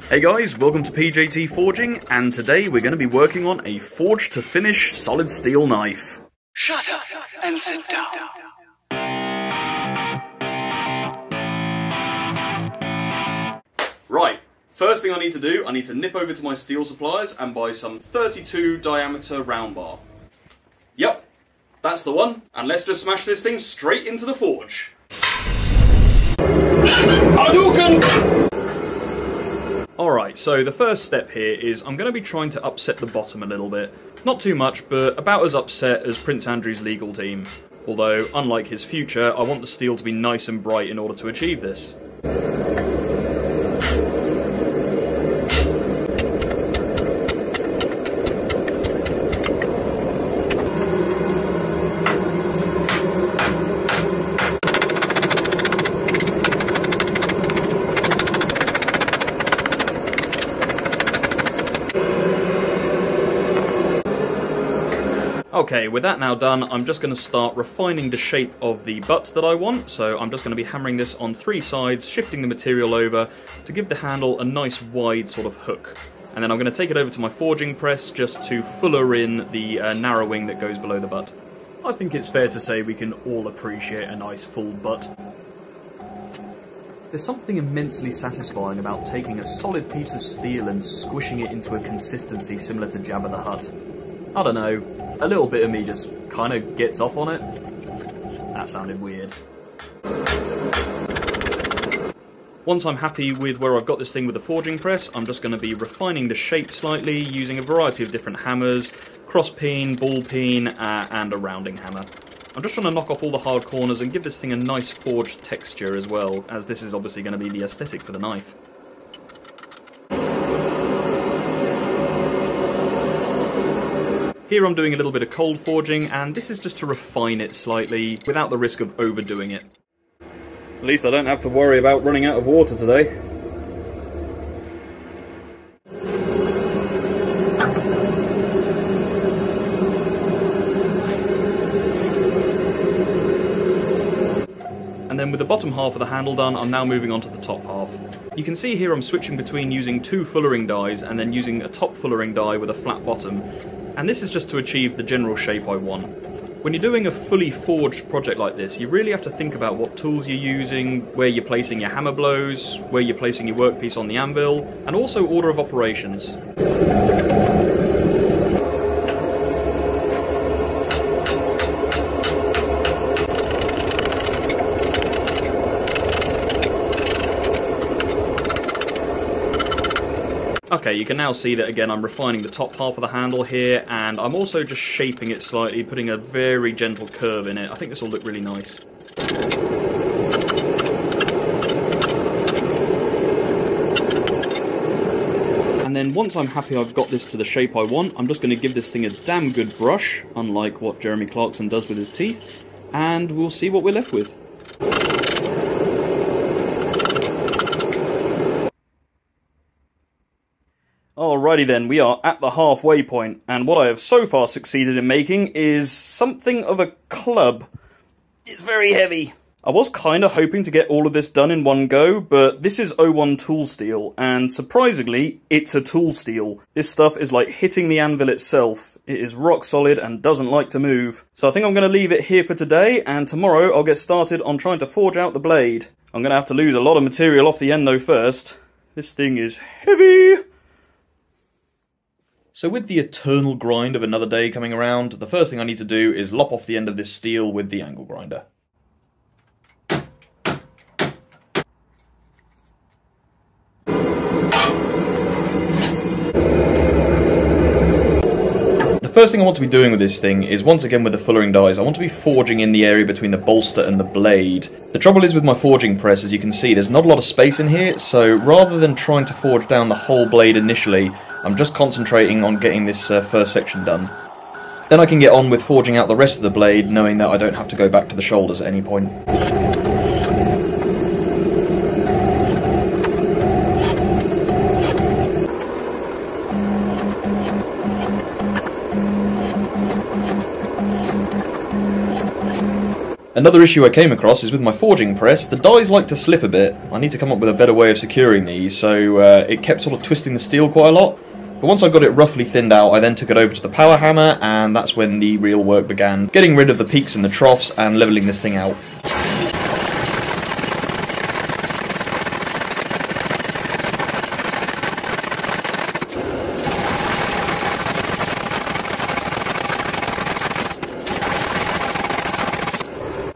Hey guys, welcome to PJT Forging, and today we're going to be working on a forged to finish solid steel knife. Shut up and sit down. Right, first thing I need to do, I need to nip over to my steel suppliers and buy some 32 diameter round bar. Yep, that's the one, and let's just smash this thing straight into the forge. Hadouken! Alright, so the first step here is I'm going to be trying to upset the bottom a little bit. Not too much, but about as upset as Prince Andrew's legal team. Although, unlike his future, I want the steel to be nice and bright in order to achieve this. Okay, with that now done, I'm just going to start refining the shape of the butt that I want. So I'm just going to be hammering this on 3 sides, shifting the material over to give the handle a nice wide sort of hook. And then I'm going to take it over to my forging press just to fuller in the narrowing that goes below the butt. I think it's fair to say we can all appreciate a nice full butt. There's something immensely satisfying about taking a solid piece of steel and squishing it into a consistency similar to Jabba the Hutt. I don't know. A little bit of me just kind of gets off on it. That sounded weird. Once I'm happy with where I've got this thing with the forging press, I'm just going to be refining the shape slightly using a variety of different hammers, cross peen, ball peen, and a rounding hammer. I'm just trying to knock off all the hard corners and give this thing a nice forged texture as well, as this is obviously going to be the aesthetic for the knife. Here I'm doing a little bit of cold forging, and this is just to refine it slightly, without the risk of overdoing it. At least I don't have to worry about running out of water today. And then with the bottom half of the handle done, I'm now moving on to the top half. You can see here I'm switching between using 2 fullering dies and then using a top fullering die with a flat bottom. And this is just to achieve the general shape I want. When you're doing a fully forged project like this, you really have to think about what tools you're using, where you're placing your hammer blows, where you're placing your workpiece on the anvil, and also order of operations. Okay, you can now see that again I'm refining the top half of the handle here, and I'm also just shaping it slightly, putting a very gentle curve in it. I think this will look really nice. And then once I'm happy I've got this to the shape I want, I'm just going to give this thing a damn good brush, unlike what Jeremy Clarkson does with his teeth, and we'll see what we're left with. Alrighty then, we are at the halfway point, and what I have so far succeeded in making is something of a club. It's very heavy. I was kind of hoping to get all of this done in one go, but this is 01 tool steel, and surprisingly, it's a tool steel. This stuff is like hitting the anvil itself. It is rock solid and doesn't like to move. So I think I'm going to leave it here for today, and tomorrow I'll get started on trying to forge out the blade. I'm going to have to lose a lot of material off the end though first. This thing is heavy! So with the eternal grind of another day coming around, the first thing I need to do is lop off the end of this steel with the angle grinder. The first thing I want to be doing with this thing is, once again with the fullering dies, I want to be forging in the area between the bolster and the blade. The trouble is with my forging press, as you can see, there's not a lot of space in here, so rather than trying to forge down the whole blade initially, I'm just concentrating on getting this first section done. Then I can get on with forging out the rest of the blade, knowing that I don't have to go back to the shoulders at any point. Another issue I came across is with my forging press, the dies like to slip a bit. I need to come up with a better way of securing these, so it kept sort of twisting the steel quite a lot. But once I got it roughly thinned out, I then took it over to the power hammer, and that's when the real work began. Getting rid of the peaks and the troughs, and levelling this thing out.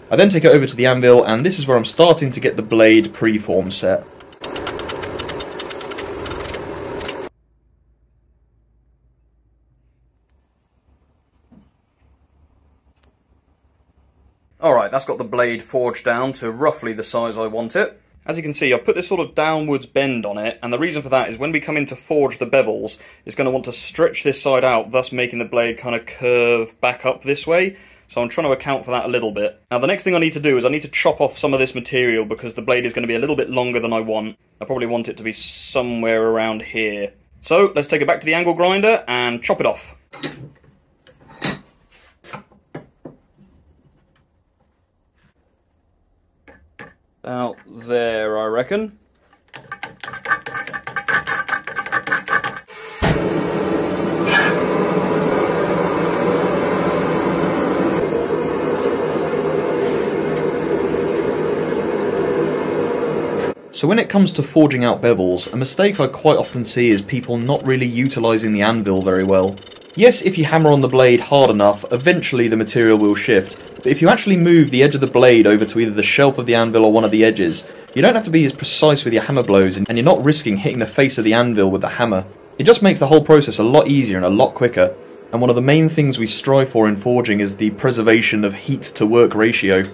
I then take it over to the anvil, and this is where I'm starting to get the blade preform set. Alright, that's got the blade forged down to roughly the size I want it. As you can see, I've put this sort of downwards bend on it, and the reason for that is when we come in to forge the bevels, it's going to want to stretch this side out, thus making the blade kind of curve back up this way. So I'm trying to account for that a little bit. Now the next thing I need to do is I need to chop off some of this material because the blade is going to be a little bit longer than I want. I probably want it to be somewhere around here. So let's take it back to the angle grinder and chop it off. About there, I reckon. So when it comes to forging out bevels, a mistake I quite often see is people not really utilising the anvil very well. Yes, if you hammer on the blade hard enough, eventually the material will shift, but if you actually move the edge of the blade over to either the shelf of the anvil or one of the edges, you don't have to be as precise with your hammer blows, and you're not risking hitting the face of the anvil with the hammer. It just makes the whole process a lot easier and a lot quicker, and one of the main things we strive for in forging is the preservation of heat to work ratio.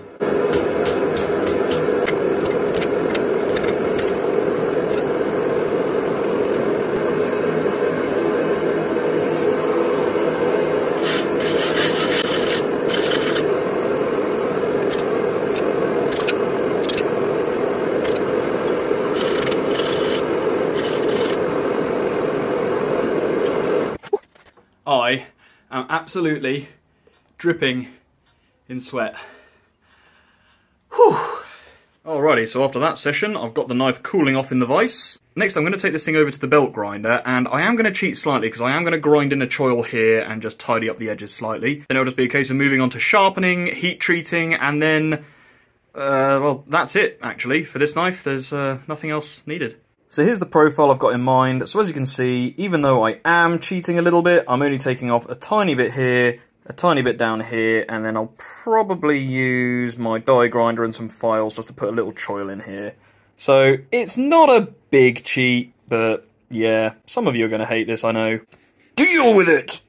I am absolutely dripping in sweat. Whew. Alrighty, so after that session, I've got the knife cooling off in the vise. Next, I'm going to take this thing over to the belt grinder, and I am going to cheat slightly, because I am going to grind in a choil here and just tidy up the edges slightly. Then it'll just be a case of moving on to sharpening, heat treating, and then, well, that's it, actually, for this knife. There's nothing else needed. So here's the profile I've got in mind. So as you can see, even though I am cheating a little bit, I'm only taking off a tiny bit here, a tiny bit down here, and then I'll probably use my die grinder and some files just to put a little choil in here. So it's not a big cheat, but yeah, some of you are going to hate this, I know. Deal with it!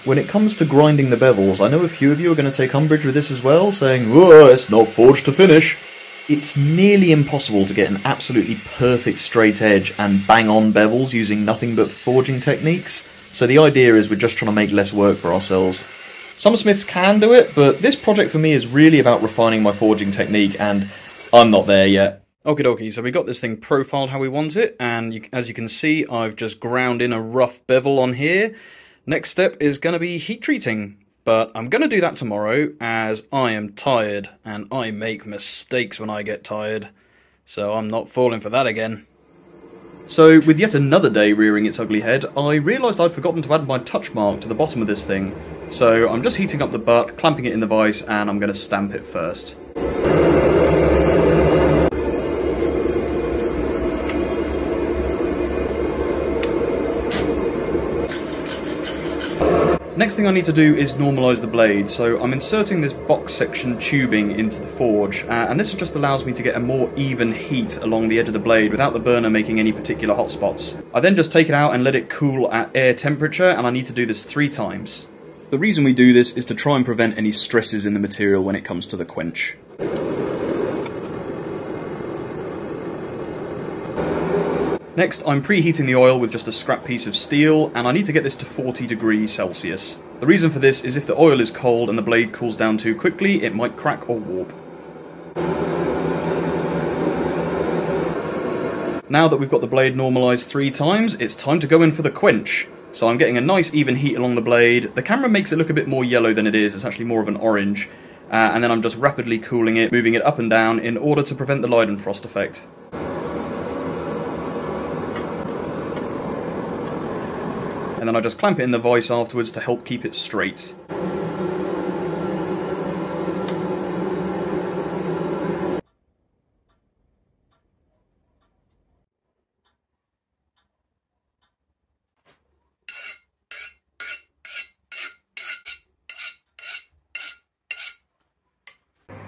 When it comes to grinding the bevels, I know a few of you are going to take umbrage with this as well, saying, "Whoa, it's not forged to finish." It's nearly impossible to get an absolutely perfect straight edge and bang-on bevels using nothing but forging techniques, so the idea is we're just trying to make less work for ourselves. Some smiths can do it, but this project for me is really about refining my forging technique, and I'm not there yet. Okie dokie, so we got this thing profiled how we want it, and as you can see, I've just ground in a rough bevel on here. Next step is going to be heat treating, but I'm going to do that tomorrow as I am tired and I make mistakes when I get tired, so I'm not falling for that again. So with yet another day rearing its ugly head, I realised I'd forgotten to add my touch mark to the bottom of this thing, so I'm just heating up the butt, clamping it in the vise, and I'm going to stamp it first. Next thing I need to do is normalise the blade, so I'm inserting this box section tubing into the forge, and this just allows me to get a more even heat along the edge of the blade without the burner making any particular hotspots. I then just take it out and let it cool at air temperature, and I need to do this 3 times. The reason we do this is to try and prevent any stresses in the material when it comes to the quench. Next, I'm preheating the oil with just a scrap piece of steel, and I need to get this to 40 degrees Celsius. The reason for this is if the oil is cold and the blade cools down too quickly, it might crack or warp. Now that we've got the blade normalised 3 times, it's time to go in for the quench. So I'm getting a nice even heat along the blade. The camera makes it look a bit more yellow than it is, it's actually more of an orange. And then I'm just rapidly cooling it, moving it up and down in order to prevent the Leidenfrost effect. And then I just clamp it in the vise afterwards to help keep it straight.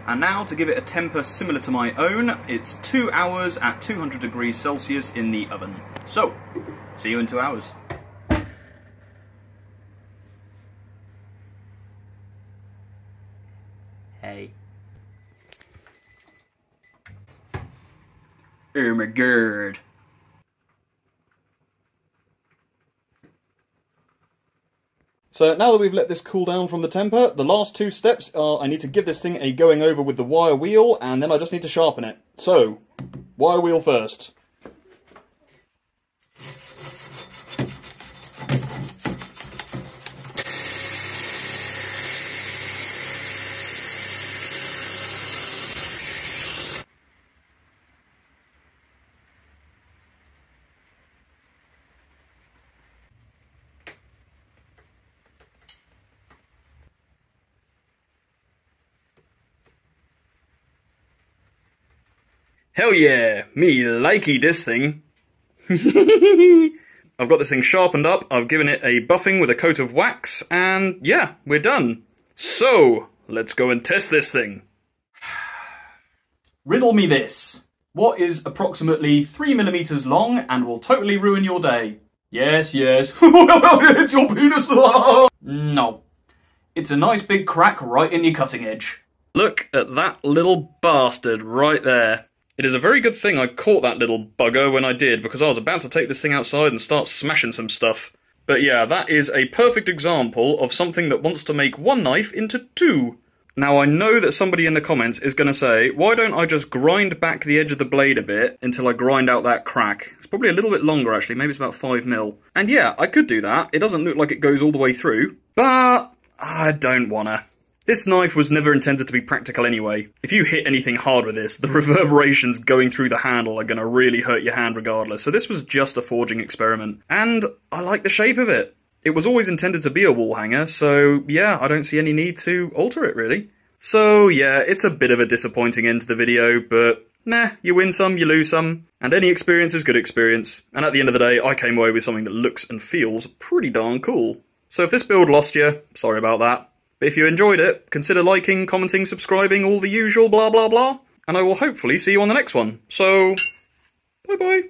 And now, to give it a temper similar to my own, it's 2 hours at 200 degrees Celsius in the oven. So, see you in 2 hours. Hey. Oh my god. So now that we've let this cool down from the temper, the last 2 steps are I need to give this thing a going over with the wire wheel, and then I just need to sharpen it. So, wire wheel first. Hell yeah, me likey this thing. I've got this thing sharpened up, I've given it a buffing with a coat of wax, and yeah, we're done. So, let's go and test this thing. Riddle me this. What is approximately 3mm long and will totally ruin your day? Yes, yes. It's your penis! No. It's a nice big crack right in your cutting edge. Look at that little bastard right there. It is a very good thing I caught that little bugger when I did, because I was about to take this thing outside and start smashing some stuff. But yeah, that is a perfect example of something that wants to make one knife into 2. Now I know that somebody in the comments is going to say, why don't I just grind back the edge of the blade a bit until I grind out that crack? It's probably a little bit longer actually, maybe it's about 5mm. And yeah, I could do that, it doesn't look like it goes all the way through, but I don't wanna. This knife was never intended to be practical anyway. If you hit anything hard with this, the reverberations going through the handle are going to really hurt your hand regardless, so this was just a forging experiment. And I like the shape of it. It was always intended to be a wall hanger, so yeah, I don't see any need to alter it really. So yeah, it's a bit of a disappointing end to the video, but nah, you win some, you lose some, and any experience is good experience. And at the end of the day, I came away with something that looks and feels pretty darn cool. So if this build lost you, sorry about that. But if you enjoyed it, consider liking, commenting, subscribing, all the usual blah blah blah, and I will hopefully see you on the next one. So, bye bye.